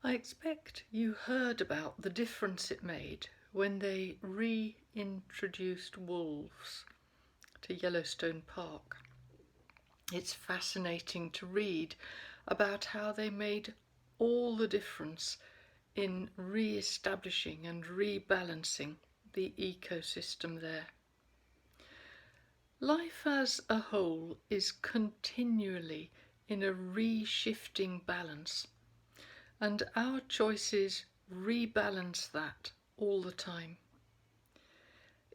I expect you heard about the difference it made when they reintroduced wolves to Yellowstone Park. It's fascinating to read about how they made all the difference in re-establishing and rebalancing the ecosystem there. Life as a whole is continually in a re-shifting balance, and our choices rebalance that all the time.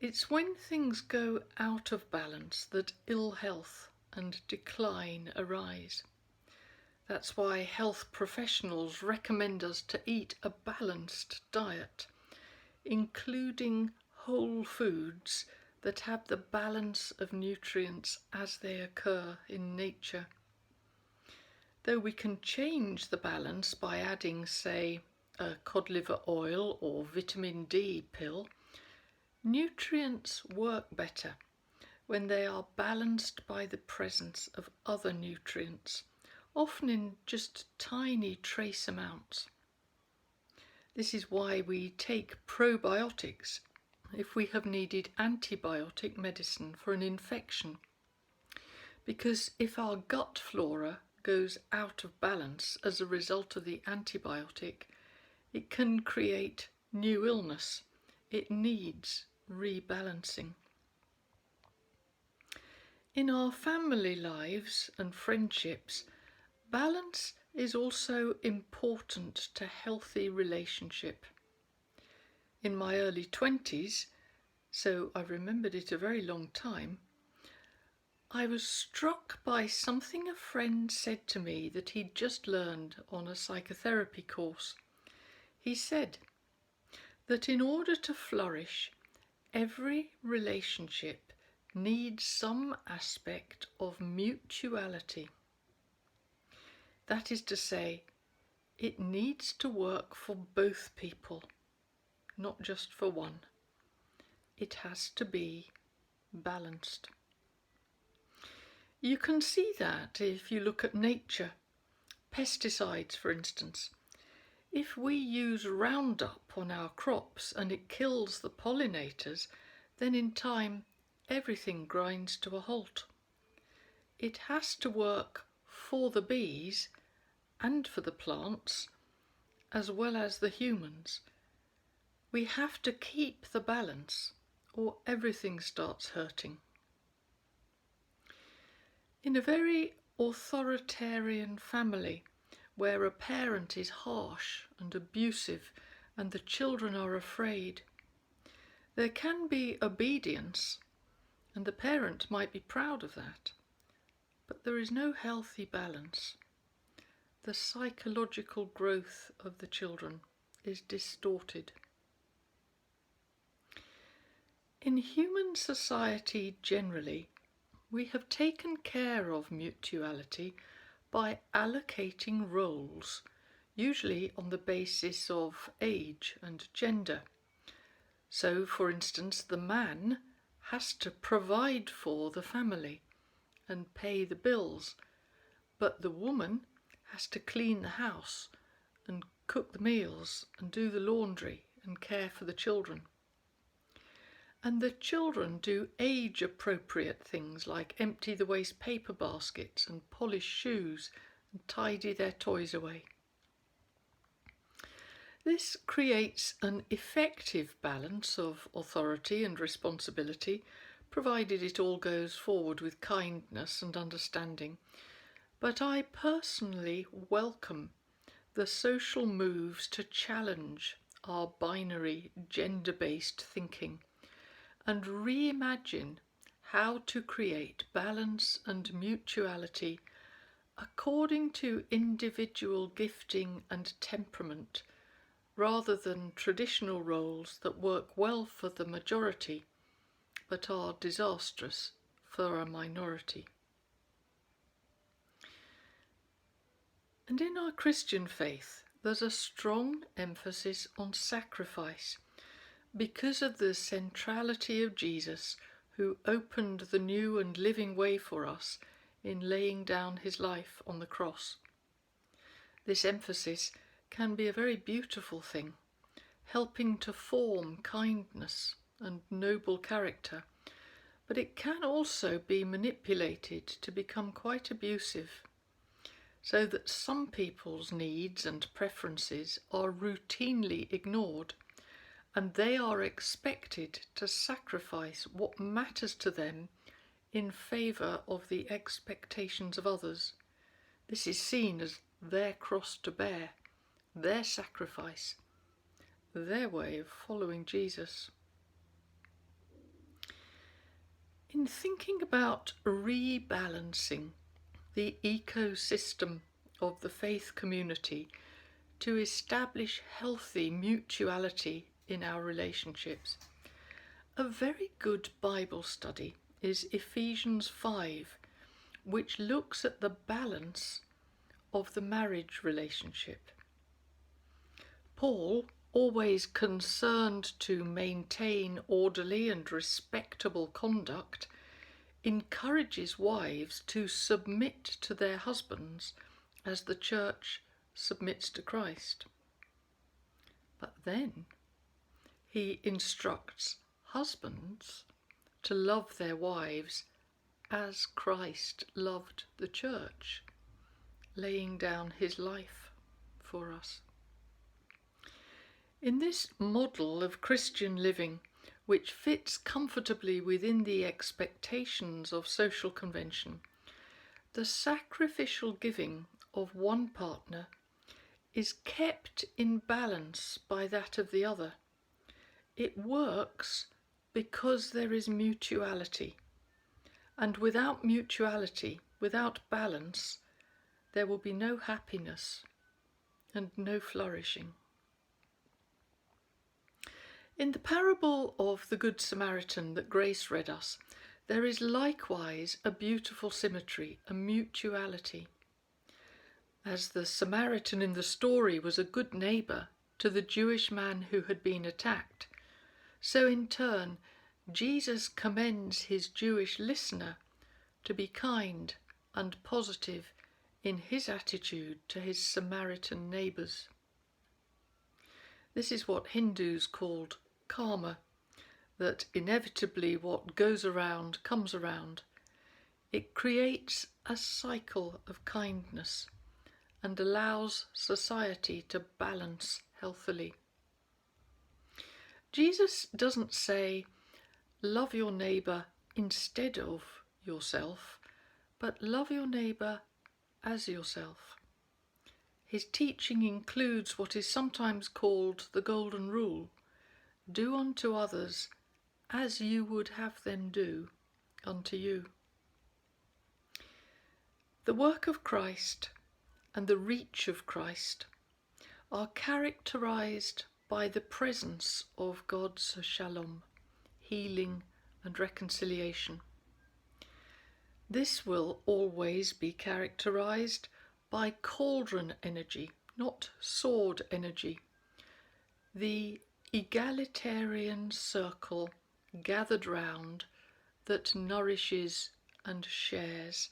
It's when things go out of balance that ill health and decline arise. That's why health professionals recommend us to eat a balanced diet, including whole foods that have the balance of nutrients as they occur in nature. Though we can change the balance by adding, say, a cod liver oil or vitamin D pill, nutrients work better when they are balanced by the presence of other nutrients, often in just tiny trace amounts. This is why we take probiotics if we have needed antibiotic medicine for an infection, because if our gut flora goes out of balance as a result of the antibiotic, it can create new illness. It needs rebalancing. In our family lives and friendships, balance is also important to healthy relationship. In my early 20s, so I remembered it a very long time, I was struck by something a friend said to me that he'd just learned on a psychotherapy course. He said that in order to flourish, every relationship needs some aspect of mutuality. That is to say, it needs to work for both people, not just for one. It has to be balanced. You can see that if you look at nature. Pesticides, for instance. If we use Roundup on our crops and it kills the pollinators, then in time everything grinds to a halt. It has to work for the bees and for the plants, as well as the humans. We have to keep the balance, or everything starts hurting. In a very authoritarian family, where a parent is harsh and abusive and the children are afraid, there can be obedience, and the parent might be proud of that, but there is no healthy balance. The psychological growth of the children is distorted. In human society generally, we have taken care of mutuality by allocating roles, usually on the basis of age and gender. So, for instance, the man has to provide for the family and pay the bills, but the woman has to clean the house and cook the meals and do the laundry and care for the children. And the children do age-appropriate things like empty the waste paper baskets and polish shoes and tidy their toys away. This creates an effective balance of authority and responsibility, provided it all goes forward with kindness and understanding. But I personally welcome the social moves to challenge our binary, gender-based thinking and reimagine how to create balance and mutuality according to individual gifting and temperament, rather than traditional roles that work well for the majority but are disastrous for a minority. And in our Christian faith, there's a strong emphasis on sacrifice because of the centrality of Jesus, who opened the new and living way for us in laying down his life on the cross. This emphasis can be a very beautiful thing, helping to form kindness and noble character, but it can also be manipulated to become quite abusive, so that some people's needs and preferences are routinely ignored, and they are expected to sacrifice what matters to them in favour of the expectations of others. This is seen as their cross to bear, their sacrifice, their way of following Jesus. In thinking about rebalancing the ecosystem of the faith community to establish healthy mutuality in our relationships, a very good Bible study is Ephesians 5, which looks at the balance of the marriage relationship. Paul, always concerned to maintain orderly and respectable conduct, encourages wives to submit to their husbands as the church submits to Christ. But then he instructs husbands to love their wives as Christ loved the church, laying down his life for us. In this model of Christian living, which fits comfortably within the expectations of social convention, the sacrificial giving of one partner is kept in balance by that of the other. It works because there is mutuality, and without mutuality, without balance, there will be no happiness and no flourishing. In the parable of the Good Samaritan that Grace read us, there is likewise a beautiful symmetry, a mutuality. As the Samaritan in the story was a good neighbour to the Jewish man who had been attacked, so in turn Jesus commends his Jewish listener to be kind and positive in his attitude to his Samaritan neighbours. This is what Hindus called karma, that inevitably what goes around comes around. It creates a cycle of kindness and allows society to balance healthily. Jesus doesn't say, love your neighbour instead of yourself, but love your neighbour as yourself. His teaching includes what is sometimes called the Golden Rule: do unto others as you would have them do unto you. The work of Christ and the reach of Christ are characterized by the presence of God's shalom, healing and reconciliation. This will always be characterized by cauldron energy, not sword energy, the egalitarian circle gathered round that nourishes and shares,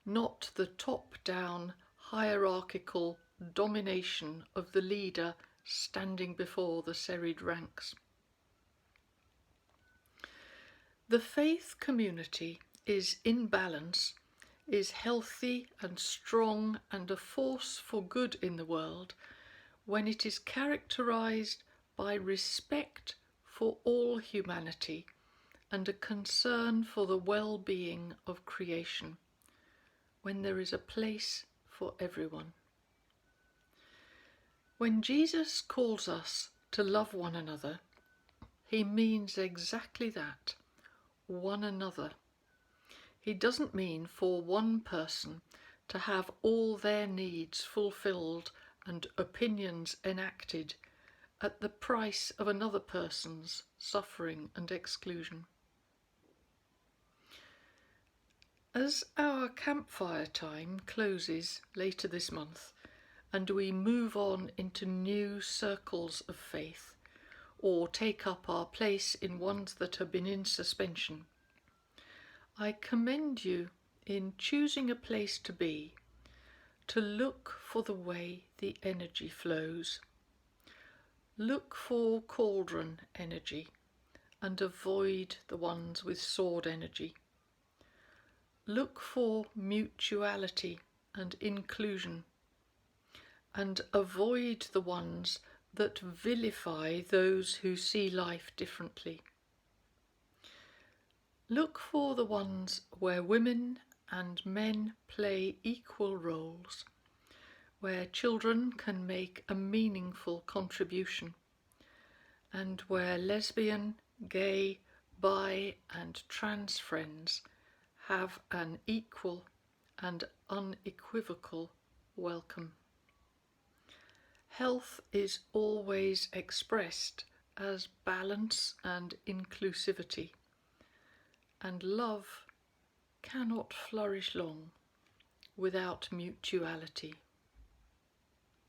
not the top-down hierarchical domination of the leader standing before the serried ranks. The faith community is in balance, is healthy and strong and a force for good in the world when it is characterized by respect for all humanity and a concern for the well-being of creation, when there is a place for everyone. When Jesus calls us to love one another, he means exactly that, one another. He doesn't mean for one person to have all their needs fulfilled and opinions enacted at the price of another person's suffering and exclusion. As our campfire time closes later this month and we move on into new circles of faith or take up our place in ones that have been in suspension, I commend you in choosing a place to be, to look for the way the energy flows. Look for cauldron energy and avoid the ones with sword energy. Look for mutuality and inclusion and avoid the ones that vilify those who see life differently. Look for the ones where women and men play equal roles, where children can make a meaningful contribution, and where lesbian, gay, bi and trans friends have an equal and unequivocal welcome. Health is always expressed as balance and inclusivity, and love cannot flourish long without mutuality.